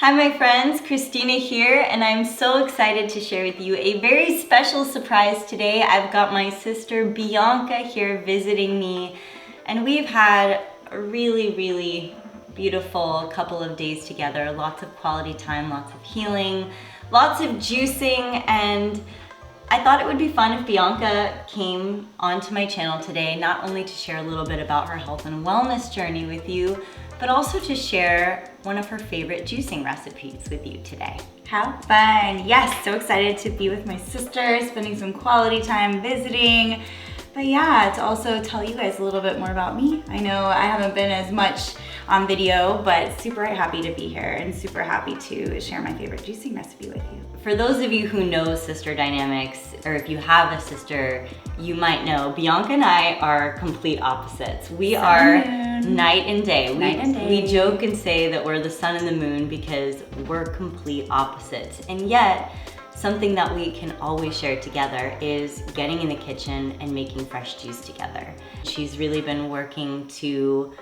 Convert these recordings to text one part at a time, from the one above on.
Hi my friends, Christina here, and I'm so excited to share with you a very special surprise today. I've got my sister Bianca here visiting me, and we've had a really beautiful couple of days together. Lots of quality time, lots of healing, lots of juicing, and I thought it would be fun if Bianca came onto my channel today, not only to share a little bit about her health and wellness journey with you, but also to share one of her favorite juicing recipes with you today. How fun. Yes, so excited to be with my sister, spending some quality time visiting. But yeah, to also tell you guys a little bit more about me. I know I haven't been as much on video, but super happy to be here and super happy to share my favorite juicing recipe with you. For those of you who know sister dynamics, or if you have a sister, you might know Bianca and I are complete opposites. We are night and day. We joke and say that we're the sun and the moon because we're complete opposites. And yet, something that we can always share together is getting in the kitchen and making fresh juice together. She's really been working to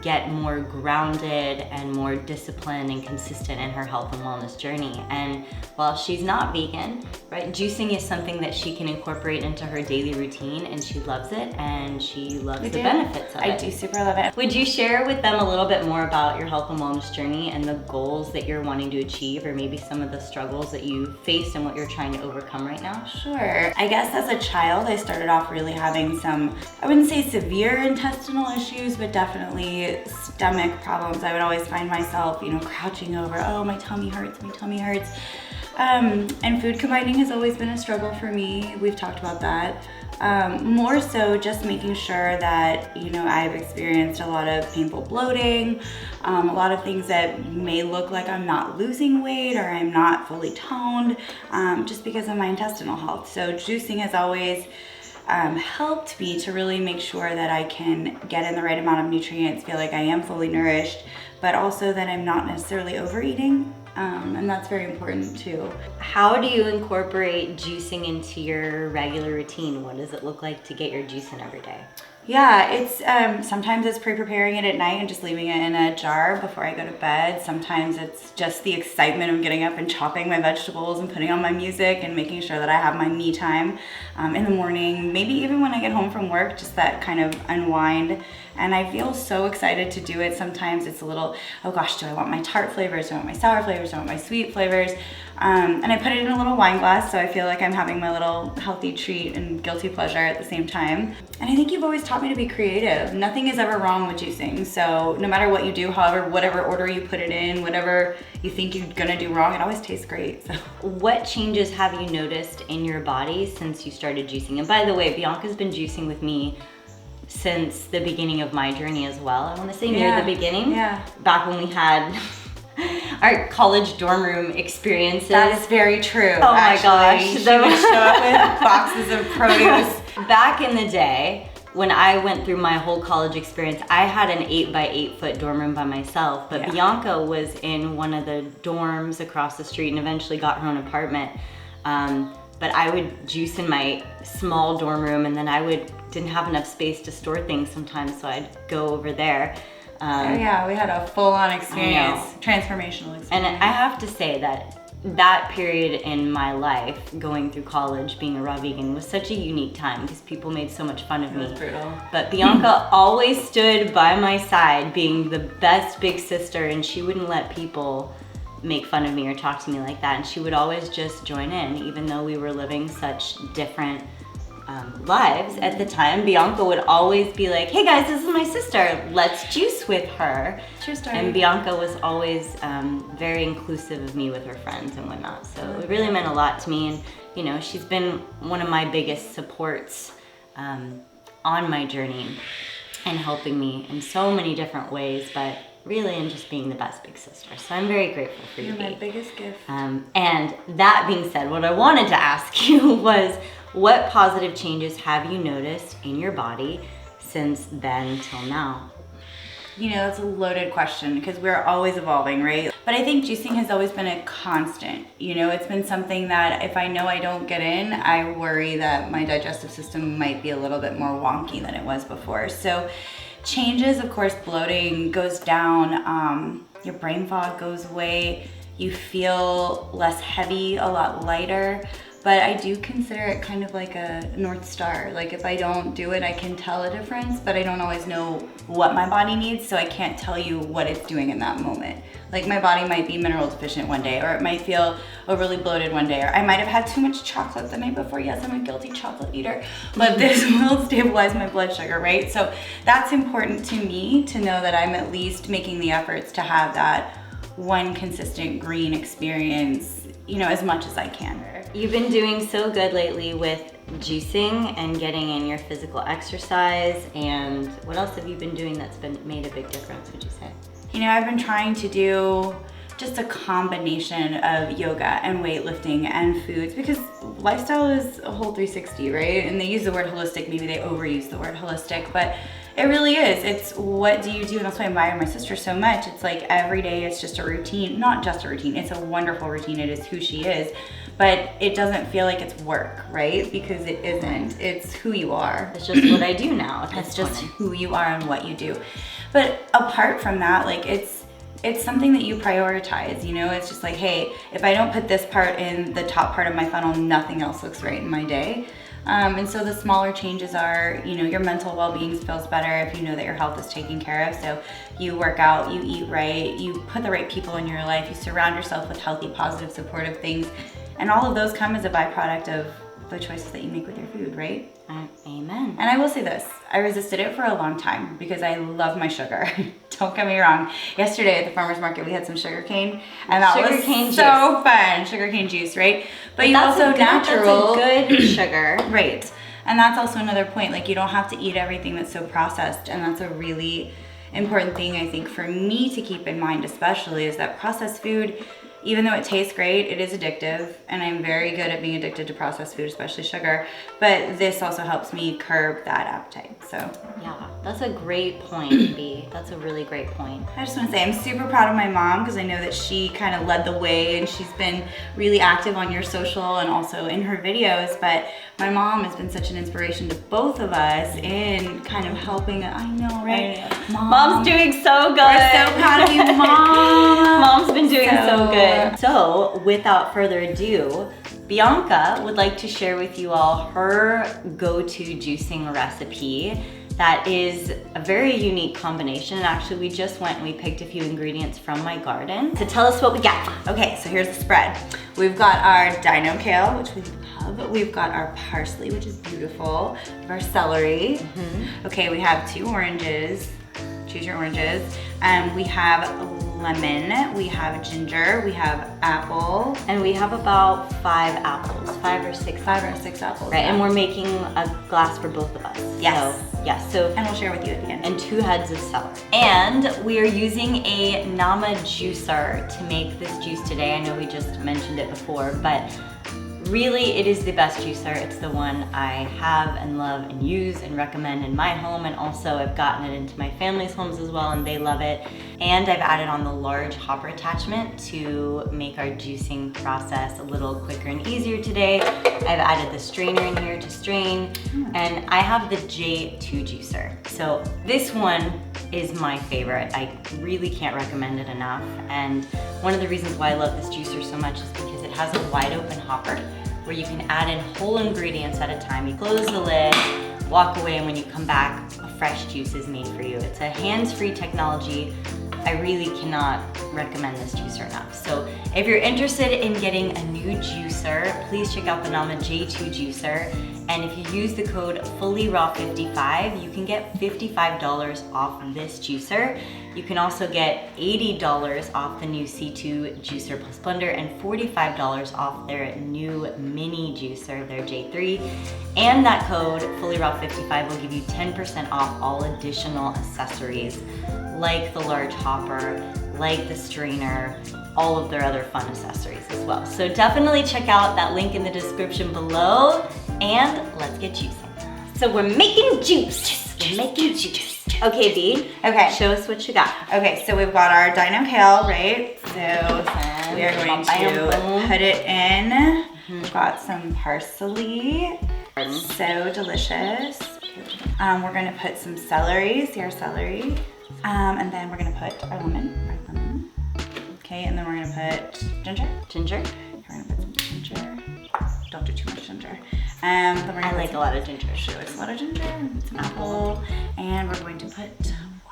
get more grounded and more disciplined and consistent in her health and wellness journey. And while she's not vegan, right, juicing is something that she can incorporate into her daily routine, and she loves it, and she loves the benefits of it. I do super love it. Would you share with them a little bit more about your health and wellness journey and the goals that you're wanting to achieve, or maybe some of the struggles that you faced and what you're trying to overcome right now? Sure. I guess as a child, I started off really having some, I wouldn't say severe intestinal issues, but definitely stomach problems. I would always find myself, crouching over, oh, my tummy hurts. And food combining has always been a struggle for me. We've talked about that. More so just making sure that, I've experienced a lot of painful bloating, a lot of things that may look like I'm not losing weight or I'm not fully toned, just because of my intestinal health. So juicing has always helped me to really make sure that I can get in the right amount of nutrients, feel like I am fully nourished, but also that I'm not necessarily overeating. And that's very important too. How do you incorporate juicing into your regular routine? What does it look like to get your juice in every day? Yeah, it's sometimes it's pre-preparing it at night and just leaving it in a jar before I go to bed. Sometimes it's just the excitement of getting up and chopping my vegetables and putting on my music and making sure that I have my me time in the morning. Maybe even when I get home from work, just that kind of unwind. And I feel so excited to do it. Sometimes it's a little, oh gosh, do I want my tart flavors? Do I want my sour flavors? Do I want my sweet flavors? And I put it in a little wine glass, so I feel like I'm having my little healthy treat and guilty pleasure at the same time. And I think you've always taught me to be creative. Nothing is ever wrong with juicing. So no matter what you do, however, whatever order you put it in, whatever you think you're gonna do wrong, it always tastes great. So. What changes have you noticed in your body since you started juicing? And by the way, Bianca's been juicing with me since the beginning of my journey as well. I want to say near the beginning, back when we had our college dorm room experiences. That is very true. Oh my gosh. She would show up with boxes of produce. Back in the day, when I went through my whole college experience, I had an 8x8 foot dorm room by myself, but Bianca was in one of the dorms across the street and eventually got her own apartment. But I would juice in my small dorm room, and then didn't have enough space to store things sometimes, so I'd go over there. We had a full-on experience, transformational experience. And I have to say that period in my life, going through college, being a raw vegan, was such a unique time because people made so much fun of me. It was brutal. But Bianca always stood by my side, being the best big sister, and she wouldn't let people make fun of me or talk to me like that. And she would always just join in, even though we were living such different lives at the time. Bianca would always be like, hey guys, this is my sister, let's juice with her. True story. And Bianca was always very inclusive of me with her friends and whatnot. So it really meant a lot to me. And she's been one of my biggest supports on my journey and helping me in so many different ways, but really in just being the best big sister. So I'm very grateful for you. You're my biggest gift. And that being said, what I wanted to ask you was, what positive changes have you noticed in your body since then till now? That's a loaded question because we're always evolving, right? But I think juicing has always been a constant. It's been something that if I know I don't get in, I worry that my digestive system might be a little bit more wonky than it was before. So changes, of course, bloating goes down. your brain fog goes away, you feel less heavy, a lot lighter. But I do consider it kind of like a North Star. Like if I don't do it, I can tell a difference, but I don't always know what my body needs, so I can't tell you what it's doing in that moment. Like my body might be mineral deficient one day, or it might feel overly bloated one day, or I might have had too much chocolate the night before. Yes, I'm a guilty chocolate eater, but this will stabilize my blood sugar, right? So that's important to me to know that I'm at least making the efforts to have that one consistent green experience, you know, as much as I can. You've been doing so good lately with juicing and getting in your physical exercise, and what else have you been doing that's made a big difference, would you say? You know, I've been trying to do just a combination of yoga and weightlifting and foods, because lifestyle is a whole 360, right? And they use the word holistic, maybe they overuse the word holistic, but it really is. It's what do you do? And that's why I admire my sister so much. It's like every day it's just a routine, not just a routine, it's a wonderful routine. It is who she is, but it doesn't feel like it's work, right? Because it isn't, it's who you are. It's just what I do now. It's just who you are and what you do. But apart from that, like it's something that you prioritize, you know? It's just like, hey, if I don't put this part in the top part of my funnel, nothing else looks right in my day. And so the smaller changes are, you know, your mental well-being feels better if you know that your health is taken care of. So you work out, you eat right, you put the right people in your life, you surround yourself with healthy, positive, supportive things. And all of those come as a byproduct of the choices that you make with your food, right? Amen. And I will say this, I resisted it for a long time because I love my sugar. Don't get me wrong. Yesterday at the farmer's market, we had some sugar cane, and that was so fun. Sugar cane juice, right? But you also natural. That's a good sugar. Right. And that's also another point. Like you don't have to eat everything that's so processed. And that's a really important thing, I think, for me to keep in mind, especially, is that processed food, even though it tastes great, it is addictive, and I'm very good at being addicted to processed food, especially sugar, but this also helps me curb that appetite, so. Yeah, that's a great point, B. That's a really great point. I just want to say I'm super proud of my mom, because I know that she kind of led the way, and she's been really active on your social and also in her videos, but my mom has been such an inspiration to both of us in kind of helping, I know, right? Mom's doing so good. We're so proud of you, Mom. Mom's been doing so good. So, without further ado, Bianca would like to share with you all her go-to juicing recipe that is a very unique combination. And actually, we just went and we picked a few ingredients from my garden. So tell us what we got. Okay, so here's the spread. We've got our dino kale, which we love. We've got our parsley, which is beautiful. We have our celery. Okay, we have 2 oranges. Choose your oranges. We have lemon, we have ginger, we have apple. And we have about 5 apples, 5 or 6 apples. Right, and we're making a glass for both of us. Yes. So, yes, so. And we'll share with you at the end. And 2 heads of celery. And we are using a Nama juicer to make this juice today. I know we just mentioned it before, but really, it is the best juicer. It's the one I have and love and use and recommend in my home, and also I've gotten it into my family's homes as well, and they love it. And I've added on the large hopper attachment to make our juicing process a little quicker and easier today. I've added the strainer in here to strain, and I have the J2 juicer. So this one is my favorite. I really can't recommend it enough. And one of the reasons why I love this juicer so much is because it has a wide open hopper where you can add in whole ingredients at a time. You close the lid, walk away, and when you come back, a fresh juice is made for you. It's a hands-free technology. I really cannot recommend this juicer enough. So if you're interested in getting a new juicer, please check out the Nama J2 juicer. And if you use the code FullyRaw55, you can get $55 off this juicer. You can also get $80 off the new C2 juicer plus blender and $45 off their new mini juicer, their J3. And that code FullyRaw55 will give you 10% off all additional accessories like the large hopper, like the strainer, all of their other fun accessories as well. So definitely check out that link in the description below, and let's get juicing. So we're making juice. We're making juice. Okay, B. Okay. Show us what you got. Okay, so we've got our dino kale, right? So we are going to put it in. We've got some parsley. So delicious. We're gonna put some celery. See our celery. And then we're gonna put our lemon. Okay, and then we're gonna put ginger. Ginger. We're gonna put some ginger. Don't do too much ginger. Then we're gonna I like a lot of ginger. She likes a lot of ginger. Some apple. And we're going to put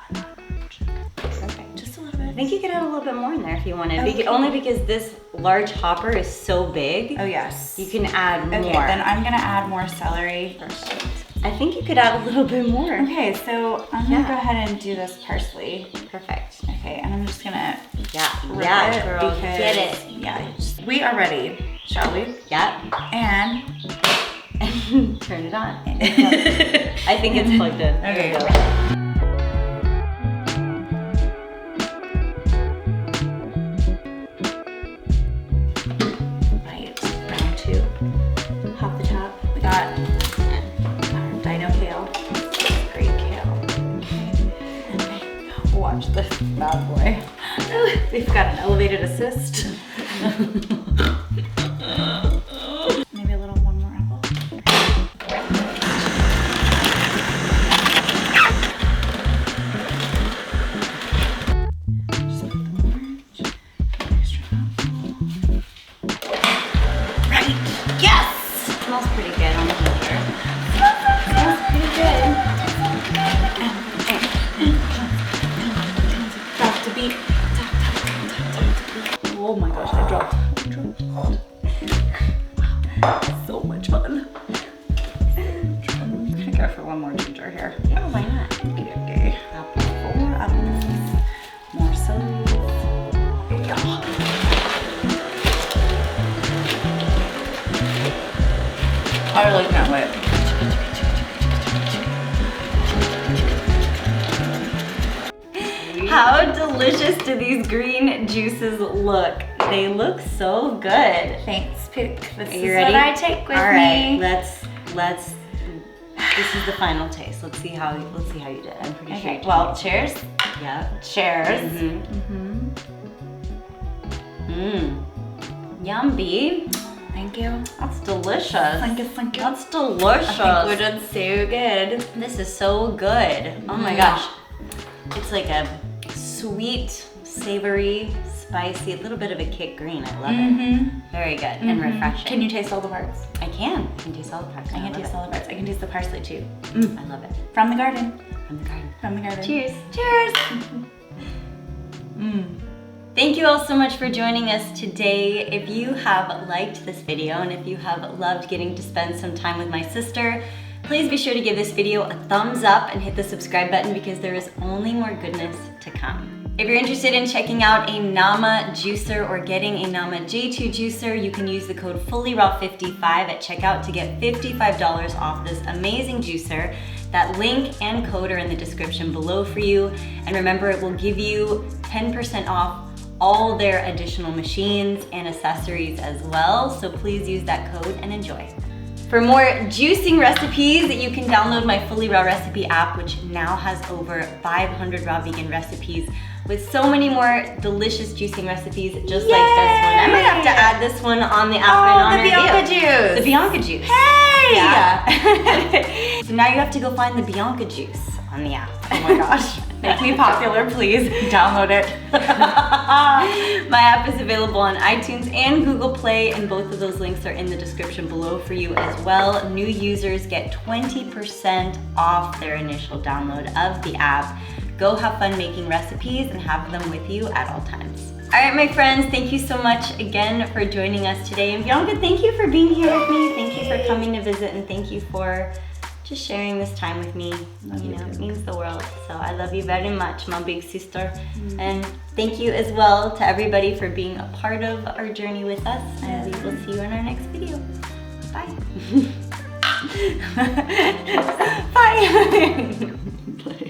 1 orange. Perfect. Just a little bit. I think you could add a little bit more in there if you wanted. Okay. Only because this large hopper is so big. Oh yes. You can add more. Okay, then I'm gonna add more celery. I think you could add a little bit more. Okay, so I'm gonna go ahead and do this parsley. Perfect. Okay, and I'm just gonna Yeah, girl, get it. Yeah, we are ready, shall we? Yep. And turn it on. I think it's plugged in. Okay. There we go. Right, round 2. Hop the top. We got our dino kale. Great kale. And watch this bad boy. We've got an elevated assist. Maybe a little one more apple. Just put the orange, extra apple. Right. Yes! Smells pretty good on the ginger. Smells pretty good. Tap to beat. Oh my gosh, I dropped. Wow, so much fun. I'm gonna go for one more ginger here. Yeah, why not? Okay. Apple, 4 apples. More celery. Yeah. I like that way. How delicious do these green juices look? They look so good. Thanks, Pick. This Are is you ready? what I take with All right, me. let's. This is the final taste. Let's see how you did. I'm pretty sure. Okay. Well, cheers. Yeah. Cheers. Yum, B. Thank you. That's delicious. Thank you. Thank you. That's delicious. I think we're done so good. This is so good. Oh my gosh. It's like a sweet, savory, spicy, a little bit of a kick green. I love it. Very good and refreshing. Can you taste all the parts? I can. I can taste all the parts. I can taste all the parts. I can taste the parsley too. I love it. From the garden. From the garden. From the garden. Cheers. Cheers. Thank you all so much for joining us today. If you have liked this video and if you have loved getting to spend some time with my sister, please be sure to give this video a thumbs up and hit the subscribe button because there is only more goodness to come. If you're interested in checking out a Nama juicer or getting a Nama J2 juicer, you can use the code FullyRaw55 at checkout to get $55 off this amazing juicer. That link and code are in the description below for you. And remember, it will give you 10% off all their additional machines and accessories as well. So please use that code and enjoy. For more juicing recipes, you can download my Fully Raw recipe app, which now has over 500 raw vegan recipes with so many more delicious juicing recipes just like this one. I might have to add this one on the app in honor of you. The Bianca juice. The Bianca juice. Hey! Yeah. So now you have to go find the Bianca juice on the app. Oh my gosh. Make me popular, please. Download it. My app is available on iTunes and Google Play, and both of those links are in the description below for you as well. New users get 20% off their initial download of the app. Go have fun making recipes and have them with you at all times. All right, my friends, thank you so much again for joining us today. And Bianca, thank you for being here with me. Thank you for coming to visit, and thank you for just sharing this time with me. You know, it means the world. So I love you very much, my big sister. And thank you as well to everybody for being a part of our journey with us. And we will see you in our next video. Bye. Bye.